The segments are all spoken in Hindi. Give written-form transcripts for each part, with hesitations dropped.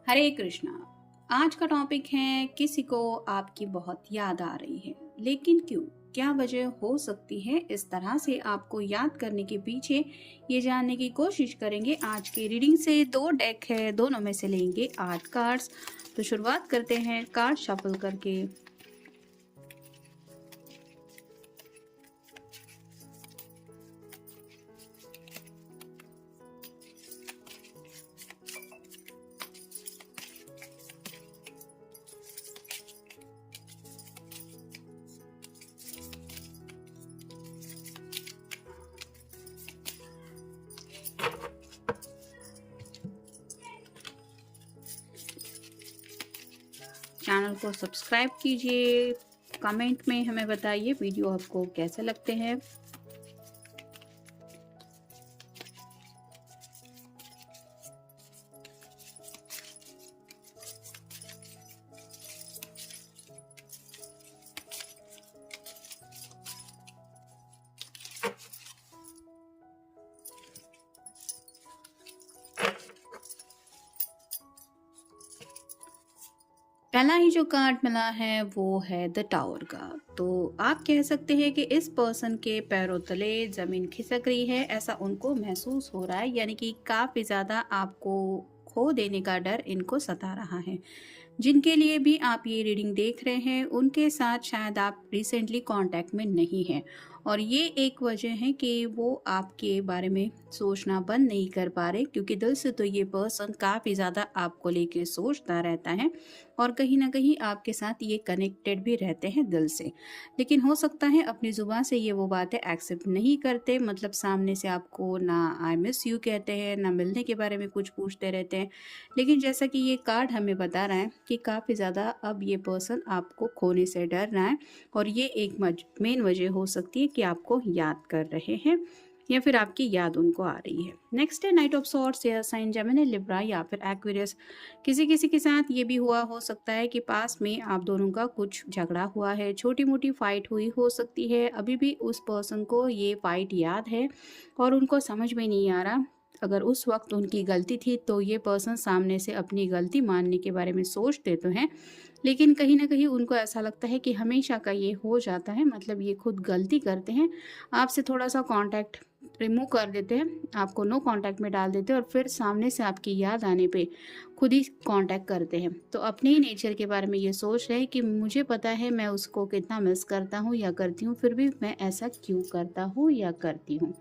हरे कृष्णा। आज का टॉपिक है किसी को आपकी बहुत याद आ रही है, लेकिन क्यों? क्या वजह हो सकती है इस तरह से आपको याद करने के पीछे, ये जानने की कोशिश करेंगे आज के रीडिंग से। दो डेक है, दोनों में से लेंगे 8 कार्ड्स। तो शुरुआत करते हैं कार्ड शफल करके। चैनल को सब्सक्राइब कीजिए, कमेंट में हमें बताइए वीडियो आपको कैसे लगते हैं। पहला ही जो कार्ड मिला है वो है द टावर का। तो आप कह सकते हैं कि इस पर्सन के पैरों तले जमीन खिसक रही है, ऐसा उनको महसूस हो रहा है। यानी कि काफी ज्यादा आपको खो देने का डर इनको सता रहा है। जिनके लिए भी आप ये रीडिंग देख रहे हैं उनके साथ शायद आप रिसेंटली कांटेक्ट में नहीं हैं, और ये एक वजह है कि वो आपके बारे में सोचना बंद नहीं कर पा रहे, क्योंकि दिल से तो ये पर्सन काफ़ी ज़्यादा आपको लेके सोचता रहता है और कहीं ना कहीं आपके साथ ये कनेक्टेड भी रहते हैं दिल से। लेकिन हो सकता है अपनी ज़ुबान से ये वो बातें एक्सेप्ट नहीं करते, मतलब सामने से आपको ना आई मिस यू कहते हैं, ना मिलने के बारे में कुछ पूछते रहते हैं। लेकिन जैसा कि ये कार्ड हमें बता रहा है कि काफ़ी ज़्यादा अब ये पर्सन आपको खोने से डर रहा है, और ये एक मेन वजह हो सकती है कि आपको याद कर रहे हैं या फिर आपकी याद उनको आ रही है। नेक्स्ट है knight of swords, air sign Gemini, Libra या फिर एक्वेरियस। किसी किसी के साथ ये भी हुआ हो सकता है कि पास में आप दोनों का कुछ झगड़ा हुआ है, छोटी मोटी फाइट हुई हो सकती है। अभी भी उस पर्सन को ये फाइट याद है और उनको समझ में नहीं आ रहा अगर उस वक्त उनकी गलती थी, तो ये पर्सन सामने से अपनी गलती मानने के बारे में सोचते तो हैं, लेकिन कहीं ना कहीं उनको ऐसा लगता है कि हमेशा का ये हो जाता है, मतलब ये खुद गलती करते हैं, आपसे थोड़ा सा कांटेक्ट रिमूव कर देते हैं, आपको नो कांटेक्ट में डाल देते हैं और फिर सामने से आपकी याद आने पे खुद ही कांटेक्ट करते हैं। तो अपने ही नेचर के बारे में ये सोच रहे हैं कि मुझे पता है मैं उसको कितना मिस करता हूँ या करती हूँ, फिर भी मैं ऐसा क्यों करता हूँ या करती हूँ।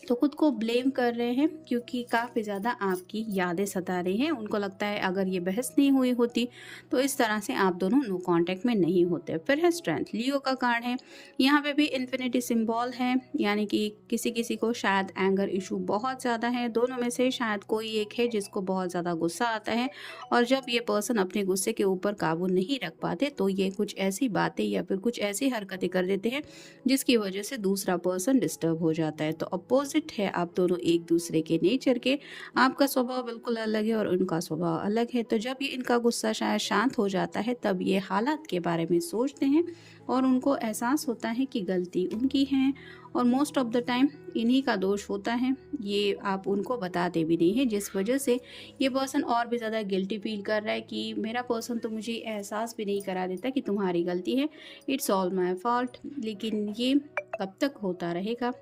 तो खुद को ब्लेम कर रहे हैं क्योंकि काफ़ी ज़्यादा आपकी यादें सता रही हैं। उनको लगता है अगर ये बहस नहीं हुई होती तो इस तरह से आप दोनों नो कांटेक्ट में नहीं होते। फिर है स्ट्रेंथ, लियो का कार्ड है। यहाँ पे भी इन्फिनिटी सिंबल है, यानी कि किसी किसी को शायद एंगर इशू बहुत ज़्यादा है। दोनों में से शायद कोई एक है जिसको बहुत ज़्यादा गुस्सा आता है, और जब ये पर्सन अपने गुस्से के ऊपर काबू नहीं रख पाते तो ये कुछ ऐसी बातें या फिर कुछ ऐसी हरकतें कर देते हैं जिसकी वजह से दूसरा पर्सन डिस्टर्ब हो जाता है। तो अपोजिट है आप दोनों एक दूसरे के नेचर के, आपका स्वभाव बिल्कुल अलग है और उनका स्वभाव अलग है। तो जब ये इनका गुस्सा शायद शांत हो जाता है तब ये हालात के बारे में सोचते हैं और उनको एहसास होता है कि गलती उनकी है और मोस्ट ऑफ द टाइम इन्हीं का दोष होता है। ये आप उनको बताते भी नहीं हैं, जिस वजह से ये पर्सन और भी ज़्यादा गिल्टी फील कर रहा है कि मेरा पर्सन तो मुझे एहसास भी नहीं करा देता कि तुम्हारी गलती है, इट्स ऑल माई फॉल्ट। लेकिन ये कब तक होता रहेगा,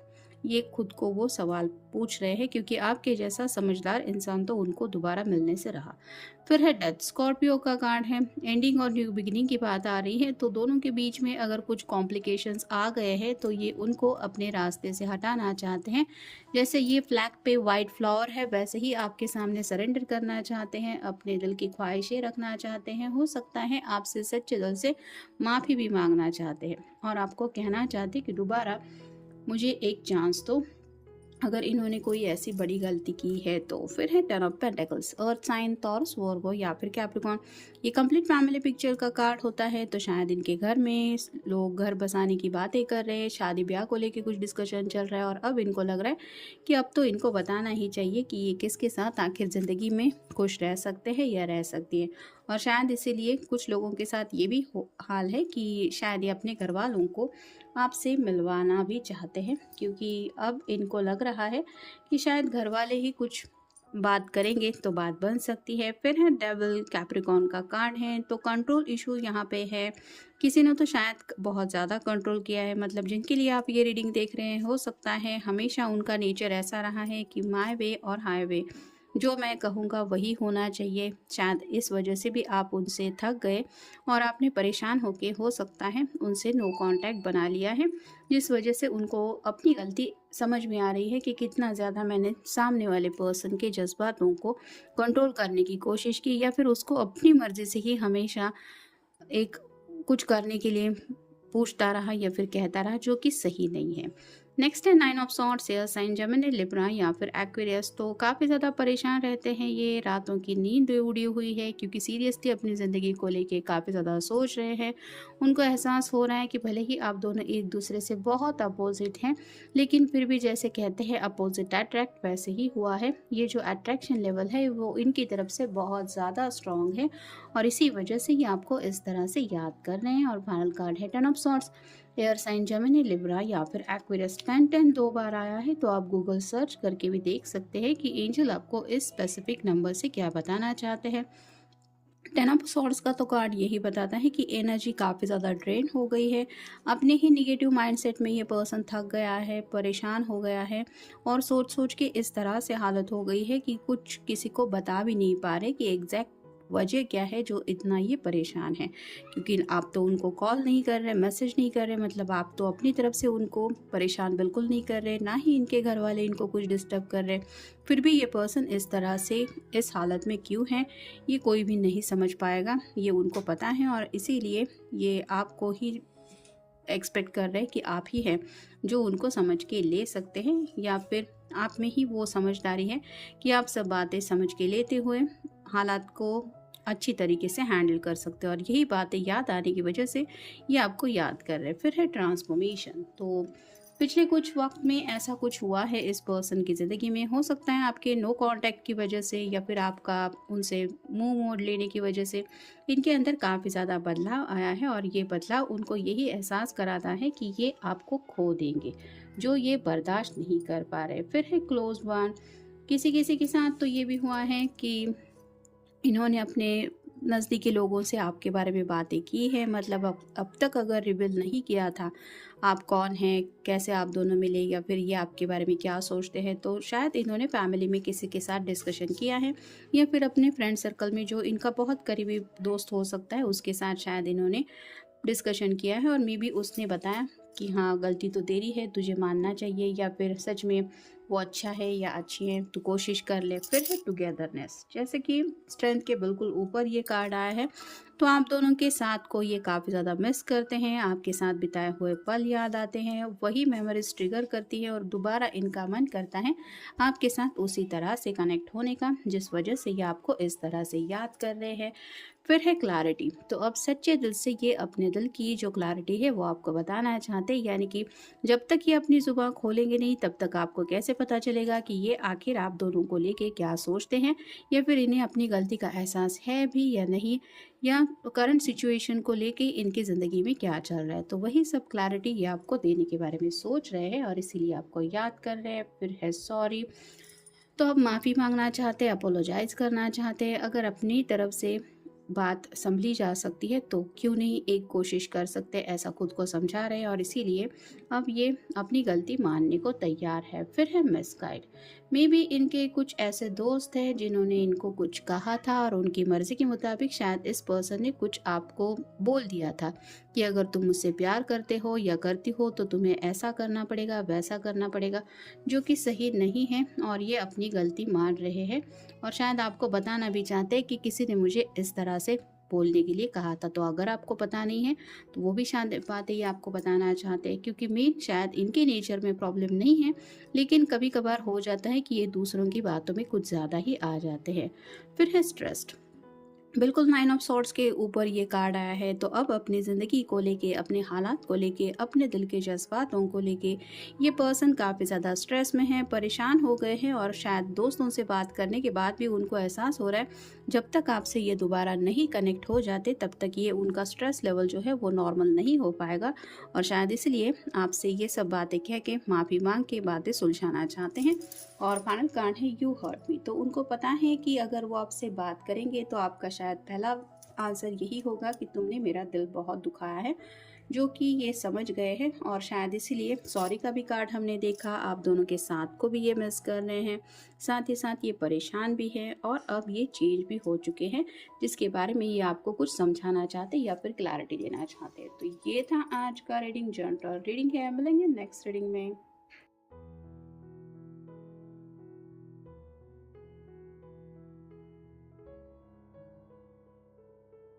ये खुद को वो सवाल पूछ रहे हैं, क्योंकि आपके जैसा समझदार इंसान तो उनको दोबारा मिलने से रहा। फिर है डेथ, स्कॉर्पियो का कार्ड है। एंडिंग और न्यू बिगिनिंग की बात आ रही है, तो दोनों के बीच में अगर कुछ कॉम्प्लिकेशंस आ गए हैं तो ये उनको अपने रास्ते से हटाना चाहते हैं। जैसे ये फ्लैग पे वाइट फ्लावर है, वैसे ही आपके सामने सरेंडर करना चाहते हैं, अपने दिल की ख्वाहिशें रखना चाहते हैं। हो सकता है आपसे सच्चे दिल से माफ़ी भी मांगना चाहते हैं और आपको कहना चाहते हैं कि दोबारा मुझे एक चांस दो, अगर इन्होंने कोई ऐसी बड़ी गलती की है तो। फिर है ten of pentacles, earth sign, Taurus, Virgo या फिर कैप्रिकॉर्न। ये कंप्लीट फैमिली पिक्चर का कार्ड होता है। तो शायद इनके घर में लोग घर बसाने की बातें कर रहे हैं, शादी ब्याह को लेके कुछ डिस्कशन चल रहा है, और अब इनको लग रहा है कि अब तो इनको बताना ही चाहिए कि ये किसके साथ आखिर ज़िंदगी में खुश रह सकते हैं या रह सकती है। और शायद इसीलिए कुछ लोगों के साथ ये भी हाल है कि शायद ये अपने घर वालों को आपसे मिलवाना भी चाहते हैं, क्योंकि अब इनको लग रहा है कि शायद घर वाले ही कुछ बात करेंगे तो बात बन सकती है। फिर है डेविल, कैप्रिकॉर्न का कार्ड है, तो कंट्रोल इशू यहाँ पे है। किसी ने तो शायद बहुत ज़्यादा कंट्रोल किया है, मतलब जिनके लिए आप ये रीडिंग देख रहे हैं, हो सकता है हमेशा उनका नेचर ऐसा रहा है कि माय वे और हाईवे, जो मैं कहूँगा वही होना चाहिए। शायद इस वजह से भी आप उनसे थक गए और आपने परेशान होके हो सकता है उनसे नो कांटेक्ट बना लिया है, जिस वजह से उनको अपनी गलती समझ में आ रही है कि कितना ज़्यादा मैंने सामने वाले पर्सन के जज्बातों को कंट्रोल करने की कोशिश की, या फिर उसको अपनी मर्ज़ी से ही हमेशा एक कुछ करने के लिए पूछता रहा या फिर कहता रहा, जो कि सही नहीं है। नेक्स्ट है 9 of swords, air sign Gemini, Libra या फिर एक्वेरियस। तो काफ़ी ज़्यादा परेशान रहते हैं ये, रातों की नींद उड़ी हुई है क्योंकि सीरियसली अपनी ज़िंदगी को लेके काफ़ी ज़्यादा सोच रहे हैं। उनको एहसास हो रहा है कि भले ही आप दोनों एक दूसरे से बहुत अपोजिट हैं, लेकिन फिर भी जैसे कहते हैं अपोजिट अट्रैक्ट, वैसे ही हुआ है। ये जो अट्रैक्शन लेवल है वो इनकी तरफ से बहुत ज़्यादा स्ट्रॉन्ग है और इसी वजह से ये आपको इस तरह से याद कर रहे हैं। और फाइनल कार्ड है 10 of swords, air sign Gemini, Libra या फिर एक्वेरियस। 10 दो बार आया है, तो आप गूगल सर्च करके भी देख सकते हैं कि एंजल आपको इस स्पेसिफिक नंबर से क्या बताना चाहते हैं। 10 ऑफ सॉर्ड्स का तो कार्ड यही बताता है कि एनर्जी काफ़ी ज़्यादा ड्रेन हो गई है, अपने ही निगेटिव माइंडसेट में ये पर्सन थक गया है, परेशान हो गया है और सोच सोच के इस तरह से हालत हो गई है कि कुछ किसी को बता भी नहीं पा रहे कि एग्जैक्ट वजह क्या है जो इतना ये परेशान है। क्योंकि आप तो उनको कॉल नहीं कर रहे, मैसेज नहीं कर रहे, मतलब आप तो अपनी तरफ से उनको परेशान बिल्कुल नहीं कर रहे, ना ही इनके घर वाले इनको कुछ डिस्टर्ब कर रहे। फिर भी ये पर्सन इस तरह से इस हालत में क्यों है, ये कोई भी नहीं समझ पाएगा, ये उनको पता है। और इसीलिए ये आपको ही एक्सपेक्ट कर रहे हैं कि आप ही हैं जो उनको समझ के ले सकते हैं, या फिर आप में ही वो समझदारी है कि आप सब बातें समझ के लेते हुए हालात को अच्छी तरीके से हैंडल कर सकते हो। और यही बातें याद आने की वजह से ये आपको याद कर रहे हैं। फिर है ट्रांसफॉर्मेशन, तो पिछले कुछ वक्त में ऐसा कुछ हुआ है इस पर्सन की ज़िंदगी में, हो सकता है आपके नो कांटेक्ट की वजह से या फिर आपका उनसे मुंह मोड़ लेने की वजह से इनके अंदर काफ़ी ज़्यादा बदलाव आया है। और ये बदलाव उनको यही एहसास कराता है कि ये आपको खो देंगे, जो ये बर्दाश्त नहीं कर पा रहे। फिर है क्लोज वन, किसी किसी के साथ तो ये भी हुआ है कि इन्होंने अपने नज़दीकी लोगों से आपके बारे में बातें की है, मतलब अब तक अगर रिवील नहीं किया था आप कौन हैं, कैसे आप दोनों मिले, या फिर ये आपके बारे में क्या सोचते हैं, तो शायद इन्होंने फैमिली में किसी के साथ डिस्कशन किया है, या फिर अपने फ्रेंड सर्कल में जो इनका बहुत करीबी दोस्त हो सकता है उसके साथ शायद इन्होंने डिस्कशन किया है। और मे बी उसने बताया कि हाँ गलती तो तेरी है, तुझे मानना चाहिए, या फिर सच में वो अच्छा है या अच्छी है, तू कोशिश कर ले। फिर है टुगेदरनेस, जैसे कि स्ट्रेंथ के बिल्कुल ऊपर ये कार्ड आया है, तो आप दोनों के साथ को ये काफ़ी ज़्यादा मिस करते हैं, आपके साथ बिताए हुए पल याद आते हैं, वही मेमोरीज ट्रिगर करती है और दोबारा इनका मन करता है आपके साथ उसी तरह से कनेक्ट होने का, जिस वजह से ये आपको इस तरह से याद कर रहे हैं। फिर है क्लैरिटी, तो अब सच्चे दिल से ये अपने दिल की जो क्लैरिटी है वो आपको बताना चाहते हैं, यानी कि जब तक ये अपनी जुबान खोलेंगे नहीं तब तक आपको कैसे पता चलेगा कि ये आखिर आप दोनों को लेके क्या सोचते हैं, या फिर इन्हें अपनी गलती का एहसास है भी या नहीं, या करंट सिचुएशन को लेके इनकी ज़िंदगी में क्या चल रहा है। तो वही सब क्लैरिटी ये आपको देने के बारे में सोच रहे हैं और इसीलिए आपको याद कर रहे हैं। फिर है सॉरी, तो अब माफ़ी मांगना चाहते हैं, अपोलोजाइज़ करना चाहते हैं। अगर अपनी तरफ से बात संभली जा सकती है तो क्यों नहीं एक कोशिश कर सकते, ऐसा खुद को समझा रहे हैं और इसीलिए अब ये अपनी गलती मानने को तैयार है। फिर है मिसगाइड, मे बी इनके कुछ ऐसे दोस्त हैं जिन्होंने इनको कुछ कहा था और उनकी मर्ज़ी के मुताबिक शायद इस पर्सन ने कुछ आपको बोल दिया था कि अगर तुम मुझसे प्यार करते हो या करती हो तो तुम्हें ऐसा करना पड़ेगा, वैसा करना पड़ेगा, जो कि सही नहीं है। और ये अपनी गलती मान रहे हैं और शायद आपको बताना भी चाहते हैं कि किसी ने मुझे इस तरह से बोलने के लिए कहा था। तो अगर आपको पता नहीं है तो वो भी शायद बातें ये आपको बताना चाहते हैं, क्योंकि मेन शायद इनके नेचर में प्रॉब्लम नहीं है, लेकिन कभी कभार हो जाता है कि ये दूसरों की बातों में कुछ ज़्यादा ही आ जाते हैं। फिर है स्ट्रेस्ड, बिल्कुल 9 ऑफ सॉर्ड्स के ऊपर ये कार्ड आया है, तो अब अपनी ज़िंदगी को लेके, अपने हालात को लेके, अपने दिल के जज्बातों को लेके ये पर्सन काफ़ी ज़्यादा स्ट्रेस में है, परेशान हो गए हैं और शायद दोस्तों से बात करने के बाद भी उनको एहसास हो रहा है जब तक आपसे ये दोबारा नहीं कनेक्ट हो जाते तब तक ये उनका स्ट्रेस लेवल जो है वो नॉर्मल नहीं हो पाएगा। और शायद इसलिए आपसे ये सब बातें कह के, माफ़ी मांग के बातें सुलझाना चाहते हैं और फाइनल कार्ड है यू हर्ट मी। तो उनको पता है कि अगर वो आपसे बात करेंगे तो आपका शायद पहला आंसर यही होगा कि तुमने मेरा दिल बहुत दुखाया है, जो कि ये समझ गए हैं और शायद इसीलिए सॉरी का भी कार्ड हमने देखा। आप दोनों के साथ को भी ये मिस कर रहे हैं, साथ ही साथ ये परेशान भी हैं और अब ये चेंज भी हो चुके हैं, जिसके बारे में ये आपको कुछ समझाना चाहते या फिर क्लैरिटी देना चाहते हैं। तो ये था आज का रीडिंग, जनरल रीडिंग है। मिलेंगे नेक्स्ट रीडिंग में।